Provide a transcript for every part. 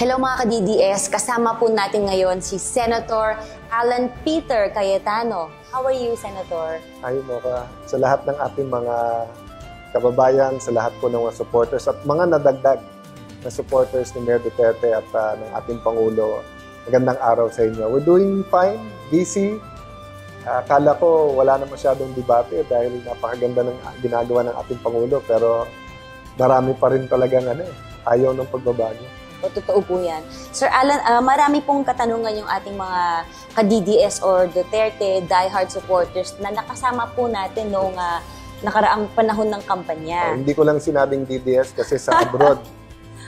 Hello mga ka-DDS, kasama po natin ngayon si Senator Alan Peter Cayetano. How are you, Senator? Ayun mo ka. Sa lahat ng ating mga kababayan, sa lahat po ng mga supporters at mga nadagdag na supporters ni Mayor Duterte at ng ating Pangulo, magandang araw sa inyo. We're doing fine, busy. Akala ko wala na masyadong debate dahil napakaganda ng ginagawa ng ating Pangulo, pero marami pa rin talagang ayaw ng pagbabago. O, totoo po yan. Sir Alan, marami pong katanungan yung ating mga ka-DDS or Duterte diehard supporters na nakasama po natin noong nakaraang panahon ng kampanya. Hindi ko lang sinabing DDS kasi sa abroad,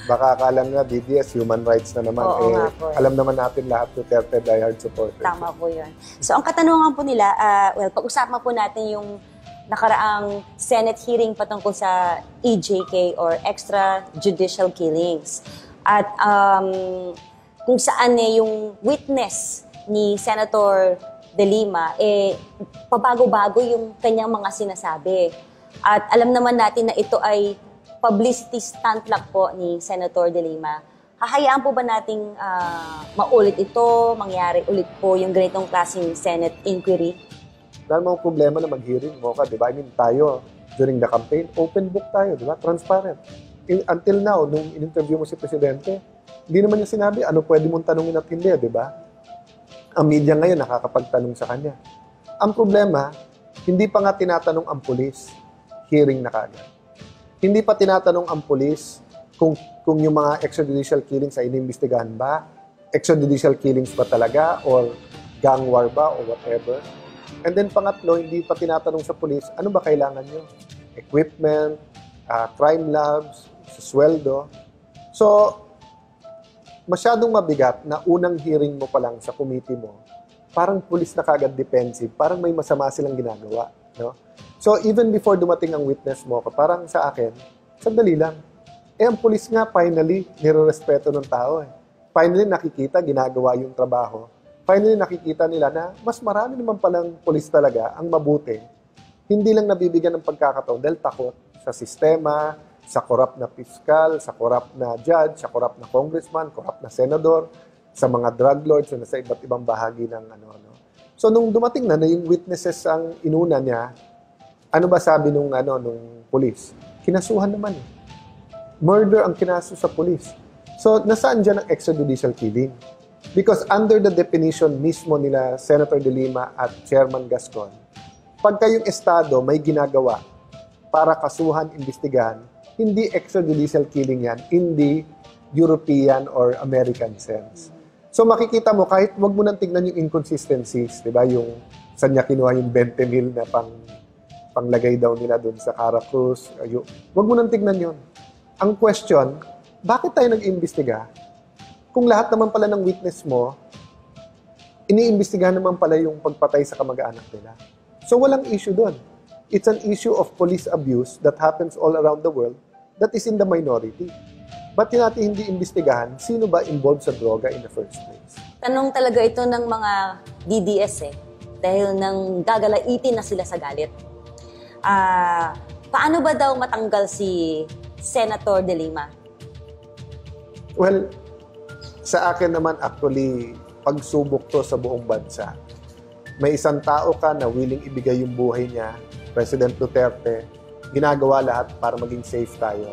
baka akala nga DDS, human rights na naman. Oo, alam naman natin lahat Duterte diehard supporters. Tama po yun. So, ang katanungan po nila, pag-usapan po natin yung nakaraang Senate hearing patungkol sa EJK or extrajudicial killings. At kung saan yung witness ni Senator De Lima, pabago-bago yung kanyang mga sinasabi. At alam naman natin na ito ay publicity stunt lang po ni Senator De Lima. Hahayaan po ba nating maulit ito, mangyari ulit po yung ganitong klaseng Senate inquiry? Dahil mga problema na mag-hearing mo ka, di ba? I mean, tayo, during the campaign, open book tayo, di ba? Transparent. Until now, nung in-interview mo si Presidente, hindi naman niya sinabi ano pwede mong tanungin at hindi, di ba? Ang media ngayon nakakapagtanong sa kanya. Ang problema, hindi pa nga tinatanong ang pulis, hearing na kagad. Hindi pa tinatanong ang pulis kung yung mga extrajudicial killings ay inimbestigahan ba, extrajudicial killings ba talaga, or gang war ba, or whatever. And then pangatlo, hindi pa tinatanong sa pulis, ano ba kailangan nyo? Equipment, crime labs, sweldo. So, masyadong mabigat na unang hearing mo pa lang sa committee mo, parang pulis na kagad defensive, parang may masama silang ginagawa. No? So, even before dumating ang witness mo, parang sa akin, sandali lang. Ang pulis nga, finally, nirerespeto ng tao. Finally, nakikita, ginagawa yung trabaho. Finally, nakikita nila na mas marami naman palang pulis talaga ang mabuti. Hindi lang nabibigyan ng pagkakataon dahil takot sa sistema, sa korap na piskal, sa korap na judge, sa korap na congressman, korap na senador, sa mga drug lords na sa iba't ibang bahagi ng So, nung dumating na yung witnesses ang inuna niya, ano ba sabi nung pulis? Kinasuhan naman eh. Murder ang kinaso sa pulis. So, nasaan dyan ang extrajudicial killing? Because under the definition mismo nila Senator De Lima at Chairman Gascon, pagka yung Estado may ginagawa para kasuhan, imbestigahan, hindi extrajudicial killing yan, hindi European or American sense. So makikita mo, kahit wag mo nang tignan yung inconsistencies, di ba? Yung saan niya kinuha yung 20 mil na panglagay daw nila doon sa Caracruz. Wag mo nang tignan yun. Ang question, bakit tayo nag-imbestiga? Kung lahat naman pala ng witness mo, iniimbestigahan naman pala yung pagpatay sa kamag-anak nila. So walang issue doon. It's an issue of police abuse that happens all around the world that is in the minority. Ba't natin hindi imbestigahan sino ba involved sa droga in the first place? Tanong talaga ito ng mga DDS dahil nang gagalaitin na sila sa galit. Paano ba daw matanggal si Senator De Lima? Well, sa akin naman actually, pagsubok to sa buong bansa. May isang tao ka na willing ibigay yung buhay niya, President Duterte, ginagawa lahat para maging safe tayo.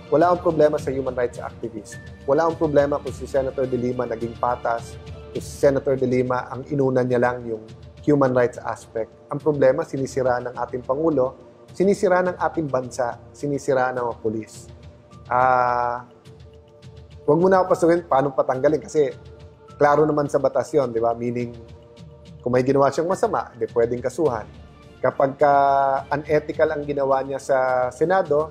Wala akong problema sa human rights activist. Wala akong problema kung si Senator De Lima naging patas, kung si Senator De Lima ang inuna niya lang yung human rights aspect. Ang problema, sinisira ng ating Pangulo, sinisira ng ating bansa, sinisira ng mga pulis. Huwag mo na ako pasukin paano patanggalin kasi klaro naman sa batas yun, di ba? Meaning, kung may ginawa siyang masama, di pwedeng kasuhan. Kapag unethical ang ginawa niya sa Senado,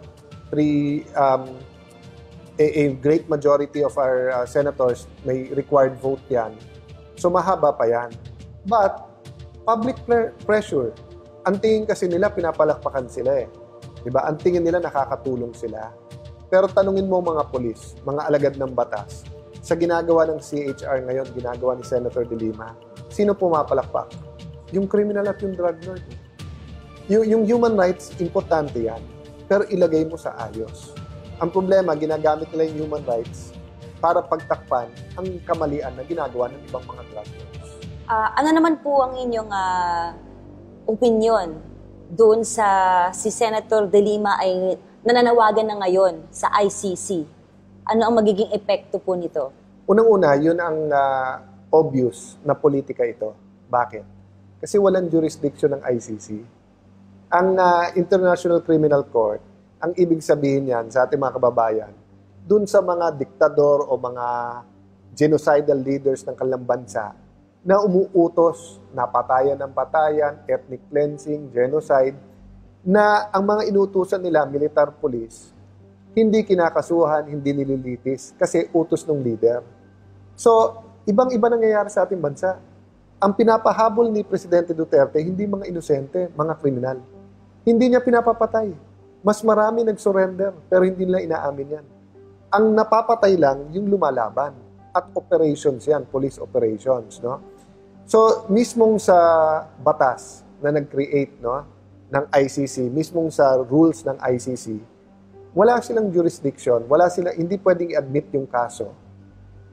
a great majority of our senators may required vote yan. So mahaba pa yan. But, public pressure. Ang tingin kasi nila, pinapalakpakan sila eh. Diba? Ang tingin nila, nakakatulong sila. Pero tanungin mo mga polis, mga alagad ng batas, sa ginagawa ng CHR ngayon, ginagawa ni Senator De Lima, sino pumapalakpak? Yung criminal at yung drug lord. Yung human rights, importante yan. Pero ilagay mo sa ayos. Ang problema, ginagamit nila yung human rights para pagtakpan ang kamalian na ginagawa ng ibang mga drug lords. Ano naman po ang inyong opinion doon sa si Senator De Lima ay nananawagan na ngayon sa ICC? Ano ang magiging epekto po nito? Unang-una, yun ang obvious na politika ito. Bakit? Kasi walang jurisdiction ng ICC. Ang International Criminal Court, ang ibig sabihin niyan sa ating mga kababayan, dun sa mga diktador o mga genocidal leaders ng kanilang bansa na umuutos na patayan ng patayan, ethnic cleansing, genocide, na ang mga inutusan nila, militar police, hindi kinakasuhan, hindi nililitis kasi utos ng leader. So, ibang-iba nangyayari sa ating bansa. Ang pinapahabol ni Presidente Duterte, hindi mga inosente, mga kriminal. Hindi niya pinapapatay. Mas marami nag-surrender, pero hindi nila inaamin yan. Ang napapatay lang, yung lumalaban. At operations yan, police operations, no? So, mismong sa batas na nag-create, no, ng ICC, mismong sa rules ng ICC, wala silang jurisdiction, hindi pwedeng i-admit yung kaso.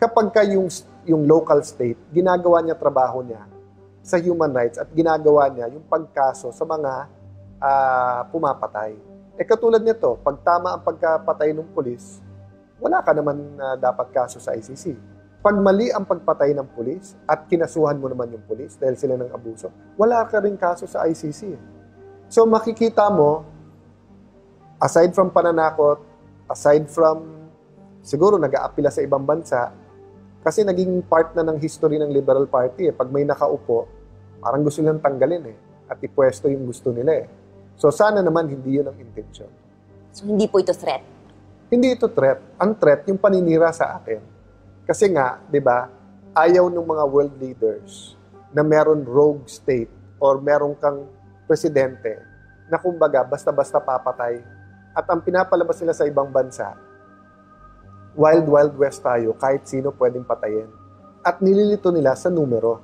Kapag ka yung local state, ginagawa niya trabaho niya sa human rights at ginagawa niya yung pagkaso sa mga pumapatay. Katulad nito, pag tama ang pagkapatay ng pulis, wala ka naman dapat kaso sa ICC. Pag mali ang pagpatay ng pulis at kinasuhan mo naman yung pulis dahil sila ng abuso, wala ka rin kaso sa ICC. So makikita mo, aside from pananakot, aside from siguro nag-aapila sa ibang bansa, kasi naging part na ng history ng Liberal Party. Pag may nakaupo, parang gusto nilang tanggalin at ipwesto yung gusto nila . So sana naman hindi yun ang intention. So hindi po ito threat? Hindi ito threat. Ang threat, yung paninira sa atin. Kasi nga, di ba, ayaw ng mga world leaders na meron rogue state or meron kang presidente na kumbaga basta-basta papatay. At ang pinapalabas nila sa ibang bansa, wild, wild west tayo, kahit sino pwedeng patayin. At nililito nila sa numero.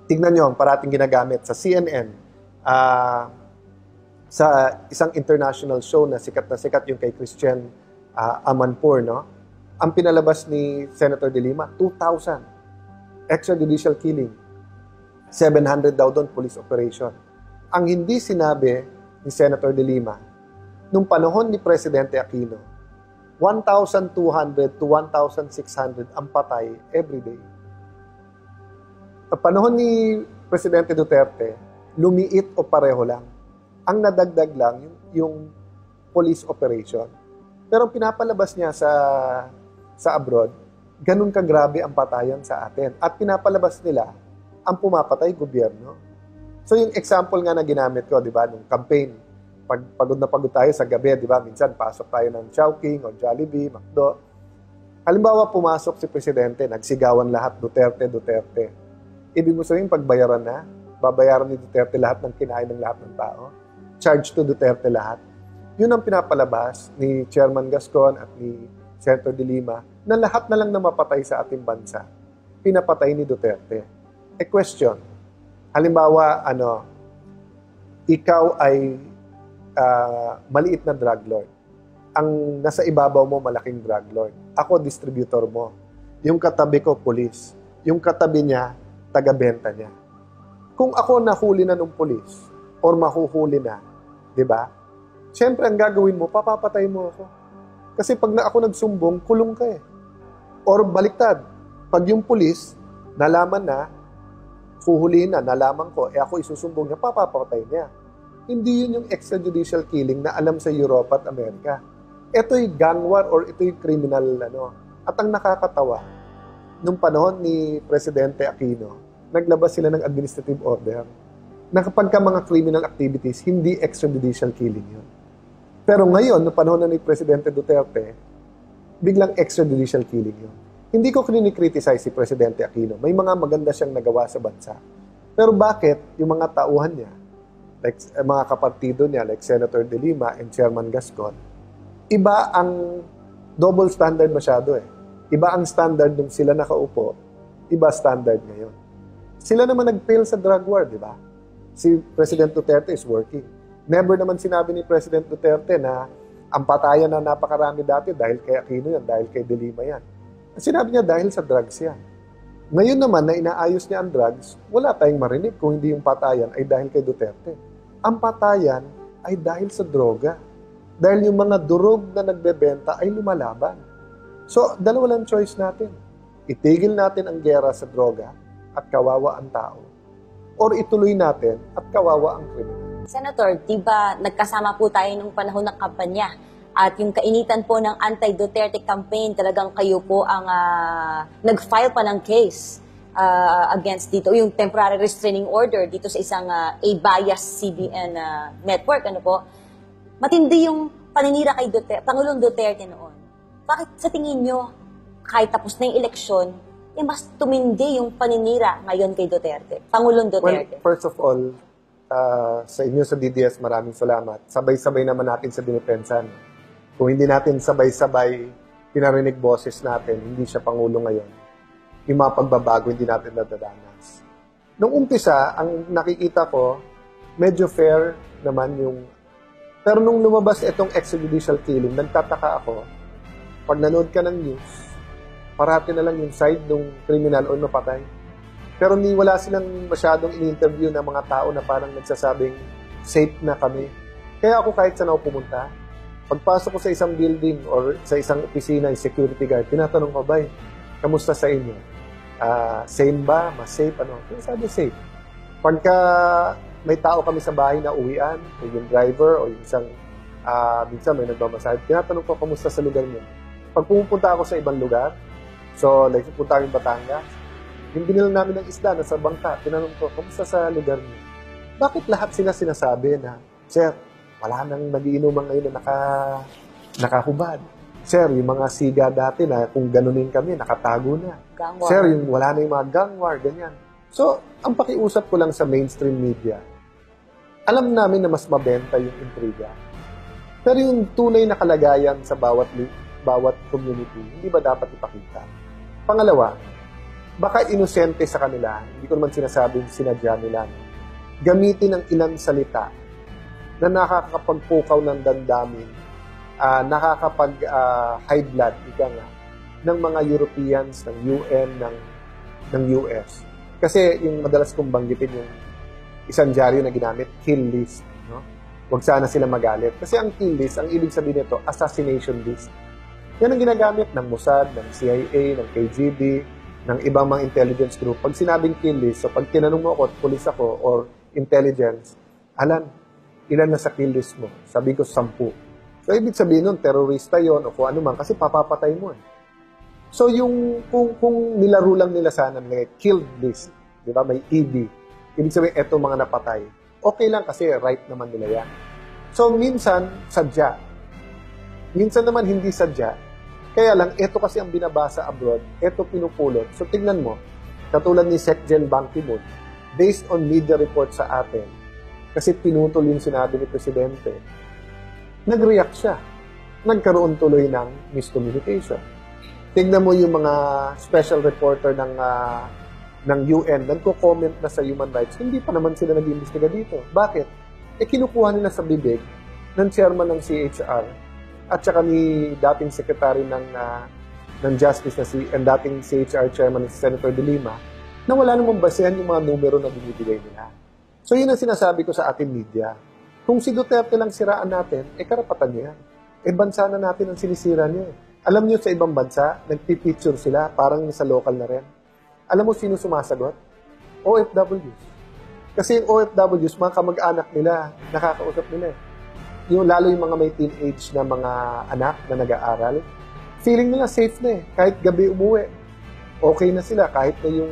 Tignan nyo ang parating ginagamit sa CNN, sa isang international show na sikat yung kay Christian Amanpour, no? Ang pinalabas ni Senator De Lima, 2,000 extrajudicial killing. 700 daw doon police operation. Ang hindi sinabi ni Senator De Lima, nung panahon ni Presidente Aquino, 1,200 to 1,600 ang patay every day. Sa panahon ni Presidente Duterte, lumiit o pareho lang. Ang nadagdag lang yung police operation. Pero pinapalabas niya sa abroad, ganun kagrabe ang patayan sa atin. At pinapalabas nila, ang pumapatay, gobyerno. So yung example nga na ginamit ko, di ba, nung campaign, pagod na pagod tayo sa gabi, di ba, minsan pasok tayo ng Chowking o Jollibee, McDo. Halimbawa, pumasok si Presidente, nagsigawan lahat, Duterte, Duterte. Ibig mo sabihin, pagbayaran na, babayaran ni Duterte lahat ng kinain ng lahat ng tao. Charge to Duterte lahat. Yun ang pinapalabas ni Chairman Gascon at ni Senator De Lima na lahat na lang na mapatay sa ating bansa, pinapatay ni Duterte. Question, halimbawa, ikaw ay maliit na drug lord. Ang nasa ibabaw mo, malaking drug lord. Ako, distributor mo. Yung katabi ko, police. Yung katabi niya, taga-benta niya. Kung ako nahuli na ng police, or mahuhuli na, di ba? Siyempre, ang gagawin mo, papapatay mo ako. Kasi pag ako nagsumbong, kulong ka . Or baliktad, pag yung police, nalaman na, huhulihin na, nalaman ko, ako isusumbong niya, papapatay niya. Hindi yun yung extrajudicial killing na alam sa Europe at Amerika. Ito'y gang war or ito'y criminal, At ang nakakatawa, nung panahon ni Presidente Aquino, naglabas sila ng administrative order na kapag ka mga criminal activities, hindi extrajudicial killing yun. Pero ngayon, no panahon na ni Presidente Duterte, biglang extrajudicial killing yun. Hindi ko kini-criticize si Presidente Aquino. May mga maganda siyang nagawa sa bansa. Pero bakit yung mga tauhan niya, like mga kapartido niya, like Senator De Lima and Chairman Gascon, iba ang double standard masyado . Iba ang standard nung sila nakaupo, iba standard ngayon. Sila naman nag-fail sa drug war, di ba? Si President Duterte is working. Never naman sinabi ni President Duterte na ang patayan na napakarami dati dahil kay Aquino yan, dahil kay De Lima yan. Sinabi niya dahil sa drugs yan. Ngayon naman na inaayos niya ang drugs, wala tayong marinig kung hindi yung patayan ay dahil kay Duterte. Ang patayan ay dahil sa droga. Dahil yung mga durog na nagbebenta ay lumalaban. So, dalawa lang choice natin. Itigil natin ang gera sa droga at kawawa ang tao. Or ituloy natin at kawawa ang kriminal. Senator, di ba nagkasama po tayo nung panahon ng kampanya at yung kainitan po ng anti-Duterte campaign, talagang kayo po ang nag-file pa ng case against dito, yung temporary restraining order dito sa isang a-biased CBN network, ano po? Matindi yung paninira kay Duterte, Pangulong Duterte noon. Bakit sa tingin nyo, kahit tapos na yung eleksyon, mas tumindi yung paninira ngayon kay Duterte, Pangulong Duterte? Well, first of all, sa inyo sa DDS, maraming salamat. Sabay-sabay naman natin sa dinipensan. Kung hindi natin sabay-sabay pinarinig boses natin, hindi siya Pangulo ngayon, yung mga pagbabago hindi natin nadadanas. Nung umpisa, ang nakikita ko, medyo fair naman yung... Pero nung lumabas itong extrajudicial killing, nagtataka ako, pag nanood ka ng news, parati na lang yung side ng criminal o napatay. Pero wala silang masyadong in-interview ng mga tao na parang nagsasabing safe na kami. Kaya ako kahit saan ako pumunta, pagpasok ko sa isang building or sa isang opisina, yung security guard, tinatanong ko, "Bay, kamusta sa inyo? Same ba? Mas safe? Ano?" Sabi, safe. Pagka may tao kami sa bahay na uwian, yung driver o yung isang, minsan may nagmamasahe, tinatanong ko, kamusta sa lugar niyo? Pag pumunta ako sa ibang lugar, so like pupunta kami Batangas, yung binil namin ng isda na sa bangka, tinanong ko, kamusta sa lugar niyo? Bakit lahat sila sinasabi na, "Sir, wala nang nagiinuman ngayon na nakahubad. Sir, yung mga siga dati na kung ganunin kami, nakatago na. Gang war. Sir, yung wala na yung mga gang war, ganyan." So, ang pakiusap ko lang sa mainstream media, alam namin na mas mabenta yung intriga. Pero yung tunay na kalagayan sa bawat community, hindi ba dapat ipakita? Pangalawa, baka inosente sa kanila, hindi ko naman sinasabing sinadya nila, gamitin ang ilang salita na nakakapagpukaw ng damdamin, nakakapag-high blood, ika nga, ng mga Europeans, ng UN, ng US. Kasi yung madalas kong banggitin yung isang dyaryo na ginamit, kill list. No? Huwag sana sila magalit. Kasi ang kill list, ang ibig sabihin nito, assassination list. Yan ang ginagamit ng Mossad, ng CIA, ng KGB, ng ibang mga intelligence group. Pag sinabing kill list, so pag tinanong mo ako, police ako, or intelligence, Alan, ilan na sa kill list mo? Sabi ko, 10. So, ibig sabihin nun, terorista yon o kung ano man, kasi papapatay mo. So, yung, kung nilaro lang nila sana, may killed list, di ba, may ED, ibig sabihin, eto mga napatay. Okay lang kasi right naman nila yan. So, minsan, sadya. Minsan naman, hindi sadya. Kaya lang, eto kasi ang binabasa abroad, eto pinupulot. So, tignan mo, katulad ni Secgen Ban Ki-moon, based on media report sa atin, kasi pinutol yung sinabi ni Presidente, nag-react siya. Nagkaroon tuloy ng miscommunication. Tingnan mo yung mga special reporter ng UN, nagko-comment na sa human rights, hindi pa naman sila nag-iimbestiga dito. Bakit? Kinukuha nila sa bibig ng chairman ng CHR at saka ni dating secretary ng Justice and dating CHR chairman si Senator De Lima, na wala namang basehan yung mga numero na binibigay nila. So yun ang sinasabi ko sa ating media. Kung si Duterte lang siraan natin, karapatan niya yan. Bansa na natin ang sinisira niya. Alam niyo sa ibang bansa, nagpipicture sila, parang sa local na rin. Alam mo sino sumasagot? OFWs. Kasi yung OFWs, mga kamag-anak nila, nakakausap nila. Lalo yung mga may teenage na mga anak na nag-aaral, feeling nila safe na kahit gabi umuwi. Okay na sila, kahit na yung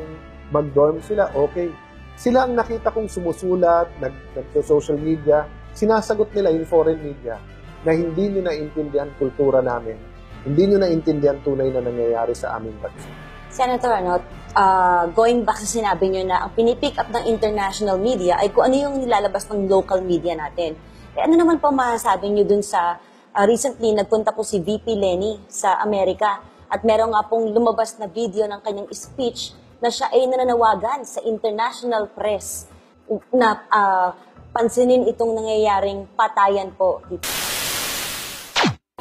mag-dorm sila, okay. Sila ang nakita kong sumusulat, nag-social media, sinasagot nila yung foreign media na hindi nyo naintindihan kultura namin, hindi nyo naintindihan tunay na nangyayari sa aming bansa. Senator, going back sa sinabi nyo na ang pinipick up ng international media ay kung ano yung nilalabas ng local media natin. Ano naman po masasabi nyo dun sa recently nagpunta po si VP Lenny sa Amerika at meron nga pong lumabas na video ng kanyang speech na siya ay nananawagan sa international press na pansinin itong nangyayaring patayan po.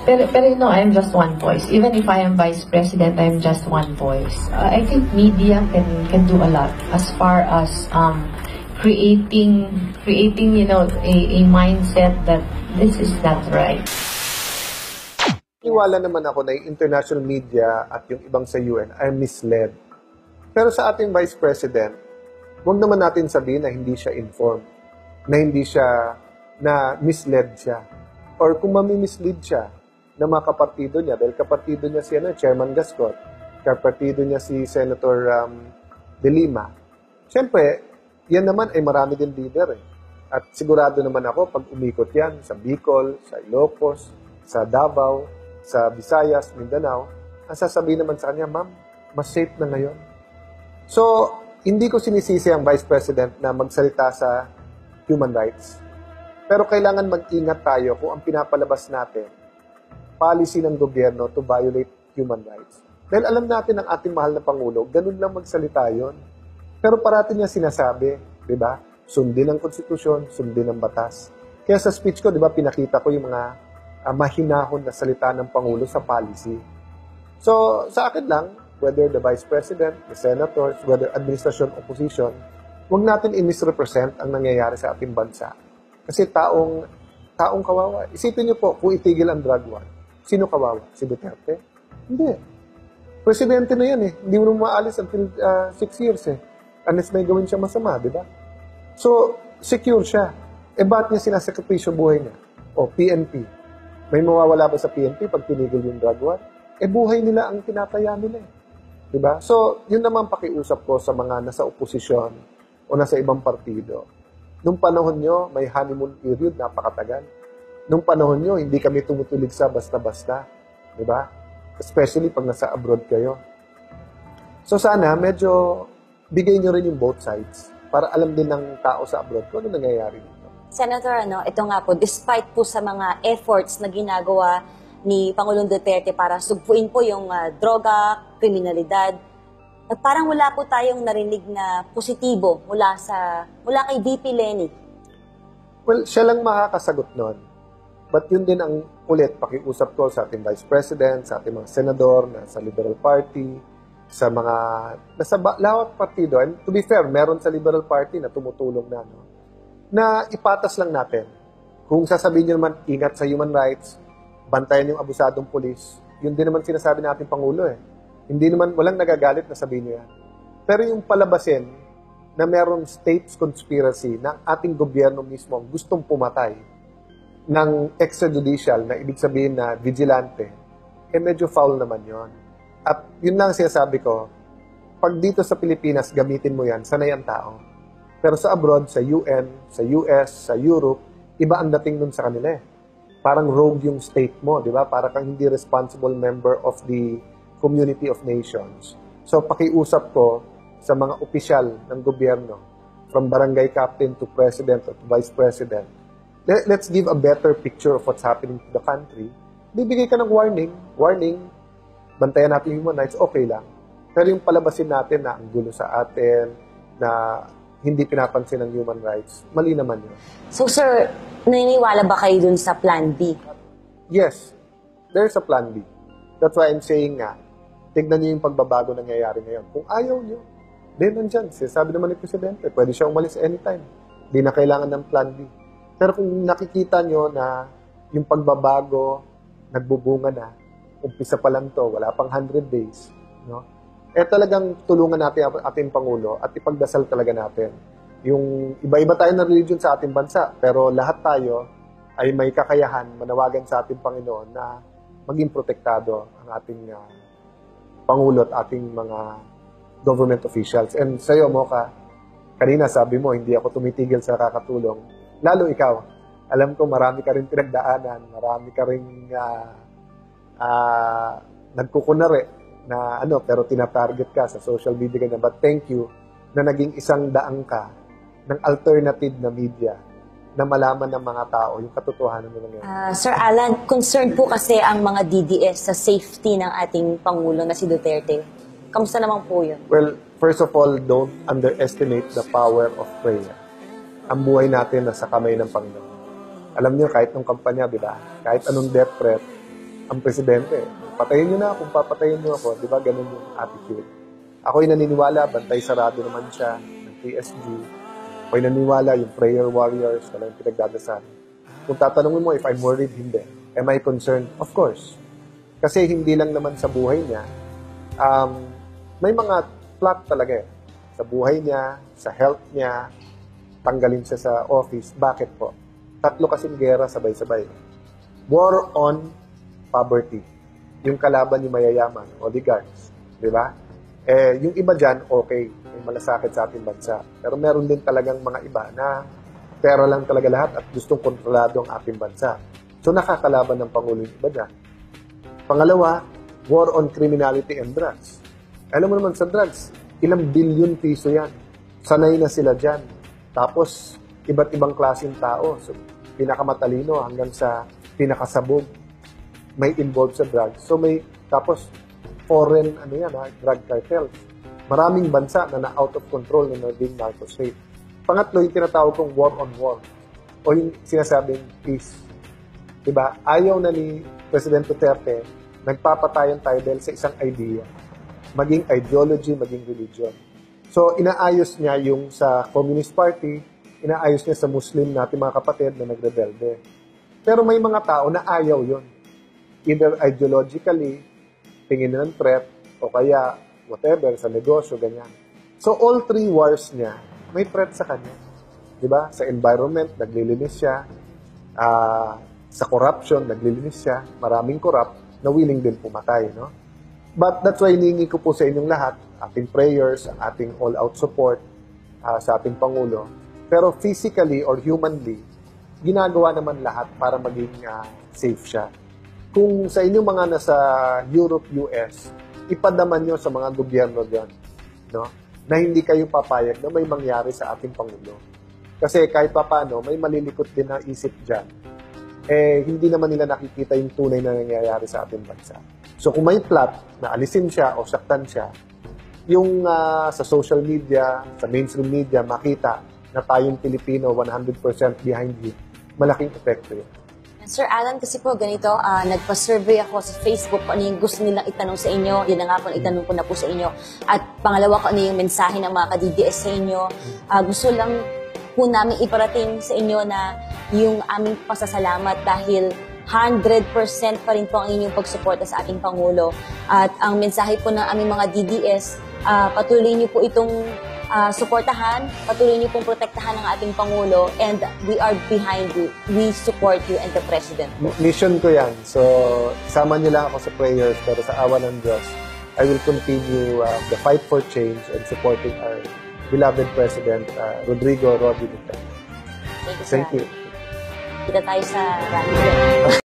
Pero you know, I'm just one voice. Even if I am vice president, I'm just one voice. I think media can do a lot as far as creating you know a mindset that this is not right. Iwala naman ako na yung international media at yung ibang sa UN ay misled. Pero sa ating Vice President, huwag naman natin sabihin na hindi siya informed, na hindi siya, na misled siya. Or kung mamimislead siya na mga kapartido niya, dahil kapartido niya si Chairman Gascon, kapartido niya si Senator De Lima. Siyempre, yan naman ay marami din leader eh. At sigurado naman ako, pag umikot yan sa Bicol, sa Ilocos, sa Davao, sa Visayas, Mindanao, ang sasabihin naman sa kanya, ma'am, mas safe na ngayon. So, hindi ko sinisisi ang Vice President na magsalita sa human rights. Pero kailangan mag-ingat tayo kung ang pinapalabas natin, policy ng gobyerno to violate human rights. Dahil alam natin ang ating mahal na Pangulo, ganun lang magsalita yon. Pero parati niya sinasabi, di ba? Sundin ang konstitusyon, sundin ang batas. Kaya sa speech ko, di ba, pinakita ko yung mga mahinahon na salita ng Pangulo sa policy. So, sa akin lang, whether the Vice President, the Senators, whether administration, opposition, huwag natin i-misrepresent ang nangyayari sa ating bansa. Kasi taong kawawa. Isipin niyo po, kung itigil ang drug war, sino kawawa? Si Duterte? Hindi. Presidente na yan eh. Hindi mo naman maalis until 6 years eh. Unless may gawin siya masama, di ba? So, secure siya. Eh, ba't niya sinasakripisyo buhay niya? O, PNP. May mawawala ba sa PNP pag tinigil yung drug war? Eh, buhay nila ang tinataya nila eh. Diba? So, yun naman pakiusap ko sa mga nasa oposisyon o nasa ibang partido. Nung panahon nyo, may honeymoon period, napakatagal. Nung panahon nyo, hindi kami tumutulig sa basta-basta. Diba? Especially pag nasa abroad kayo. So, sana, medyo bigay nyo rin yung both sides para alam din ng tao sa abroad kung ano nangyayari dito. Senator, ito nga po, despite po sa mga efforts na ginagawa ni Pangulong Duterte para sugpuin po yung droga, kriminalidad, parang wala po tayong narinig na positibo mula kay VP Leni. Well, siya lang makakasagot nun. But yun din ang ulit pakiusap ko sa ating Vice President, sa ating mga senador, na sa Liberal Party, sa mga, nasa lawak partido. And to be fair, meron sa Liberal Party na tumutulong na, no? Na ipatas lang natin. Kung sasabihin nyo naman, ingat sa human rights, bantayan yung abusadong pulis, yun din naman sinasabi natin Pangulo eh. Hindi naman, walang nagagalit na sabihin nyo yan. Pero yung palabasin na merong states conspiracy na ating gobyerno mismo gustong pumatay ng extrajudicial, na ibig sabihin na vigilante, eh medyo foul naman yon. At yun lang sinasabi ko, pag dito sa Pilipinas, gamitin mo yan, sanay ang tao. Pero sa abroad, sa UN, sa US, sa Europe, iba ang dating nun sa kanila eh. Parang rogue yung state mo, di ba? Para kang hindi responsible member of the community of nations. So, pakiusap ko sa mga opisyal ng gobyerno, from barangay captain to president or to vice president, let's give a better picture of what's happening to the country. Bibigay ka ng warning, bantayan natin human rights, okay lang. Pero yung palabasin natin na ang gulo sa atin, na hindi pinapansin ng human rights, mali naman yun. So sir, naniniwala ba kayo dun sa Plan B? Yes, there's a Plan B. That's why I'm saying nga, tignan niyo yung pagbabago nangyayari ngayon. Kung ayaw niyo, then nandyan. Sabi naman ni Presidente, pwede siya umalis anytime. Hindi na kailangan ng Plan B. Pero kung nakikita niyo na yung pagbabago, nagbubunga na, umpisa pa lang to, wala pang 100 days, no? Eh talagang tulungan natin ang ating Pangulo at ipagdasal talaga natin. Yung iba-iba tayo na religion sa ating bansa, pero lahat tayo ay may kakayahan manawagan sa ating Panginoon na maging protektado ang ating Pangulo at ating mga government officials. And sa'yo, Mocha, kanina sabi mo, hindi ako tumitigil sa kakatulong. Lalo ikaw, alam ko marami ka rin pinagdaanan, marami ka rin nagkukunari na pero tinatarget ka sa social media ganyan. But thank you na naging isang daang ka ng alternative na media na malaman ng mga tao yung katotohanan ng nangyayari. Sir Alan, concerned po kasi ang mga DDS sa safety ng ating Pangulo na si Duterte. Kamusta naman po yun? Well, first of all, don't underestimate the power of prayer. Ang buhay natin nasa kamay ng Panginoon. Alam niyo, kahit nung kampanya, di ba? Kahit anong death threat, ang presidente. Patayin nyo na kung papatayin nyo ako. Di ba ganun yung attitude? Ako'y naniniwala, bantay sarado naman siya ng PSG. Ako'y naniniwala yung prayer warriors, wala yung pinagdadasal. Kung tatanungin mo if I'm worried, hindi. Am I concerned? Of course. Kasi hindi lang naman sa buhay niya, may mga plot talaga eh. Sa buhay niya, sa health niya, tanggalin siya sa office. Bakit po? 3 kasing gera sabay-sabay. War on poverty. Yung kalaban yung mayayaman, oligarchs. Di ba? Yung iba dyan, okay. May malasakit sa ating bansa. Pero meron din talagang mga iba na pera lang talaga lahat at gustong kontrolado ang ating bansa. So nakakalaban ng Pangulo yung iba dyan. Pangalawa, war on criminality and drugs. Alam mo naman sa drugs, ilang bilyon piso yan. Sanay na sila dyan. Tapos, iba't ibang klaseng tao. So, pinakamatalino hanggang sa pinakasabog may involved sa drugs. So, tapos, foreign, drug cartels. Maraming bansa na out of control na naging narco state. Pangatlo, yung tinatawag kong war on war. O yung sinasabing peace. Diba? Ayaw na ni President Duterte, nagpapatayan tayo dahil sa isang idea. Maging ideology, maging religion. So, inaayos niya yung sa Communist Party, inaayos niya sa Muslim natin mga kapatid na nagrebelde. Pero may mga tao na ayaw yon. Either ideologically, tingin na ng threat, o kaya whatever, sa negosyo, ganyan. So, all 3 wars niya, may threat sa kanya. Diba? Sa environment, naglilinis siya. Sa corruption, naglilinis siya. Maraming corrupt na willing din pumatay, no? But that's why hiningi ko po sa inyong lahat, ating prayers, ating all-out support sa ating Pangulo. Pero physically or humanly, ginagawa naman lahat para maging safe siya. Kung sa inyong mga nasa Europe, US, ipadaman nyo sa mga gobyerno dyan, no? Na hindi kayo papayag na may mangyari sa ating Pangulo. Kasi kahit papano, may malilikot din na isip dyan. Hindi naman nila nakikita yung tunay na nangyayari sa ating bansa. So kung may plot na alisin siya o saktan siya, yung sa social media, sa mainstream media, makita na tayong Pilipino 100% behind you, malaking epekto yun. Sir Alan, kasi po ganito, nagpa-survey ako sa Facebook kung ano yung gusto nilang itanong sa inyo. Yun na nga po, itanong ko na po sa inyo. At pangalawa, kung ano yung mensahe ng mga ka-DDS sa inyo. Gusto lang po namin iparating sa inyo na yung aming pasasalamat dahil 100% pa rin po ang inyong pagsuporta sa ating Pangulo. At ang mensahe po ng aming mga DDS, patuloy niyo po itong suportahan, patuloy niyo pong protektahan ng ating Pangulo, and we are behind you. We support you and the President. Mission ko yan. So, sama niyo lang ako sa prayers, pero sa awa ng Diyos, I will continue the fight for change and supporting our beloved President, Rodrigo Roque Duterte. Thank you, sir. Thank you. Kita tayo sa rally.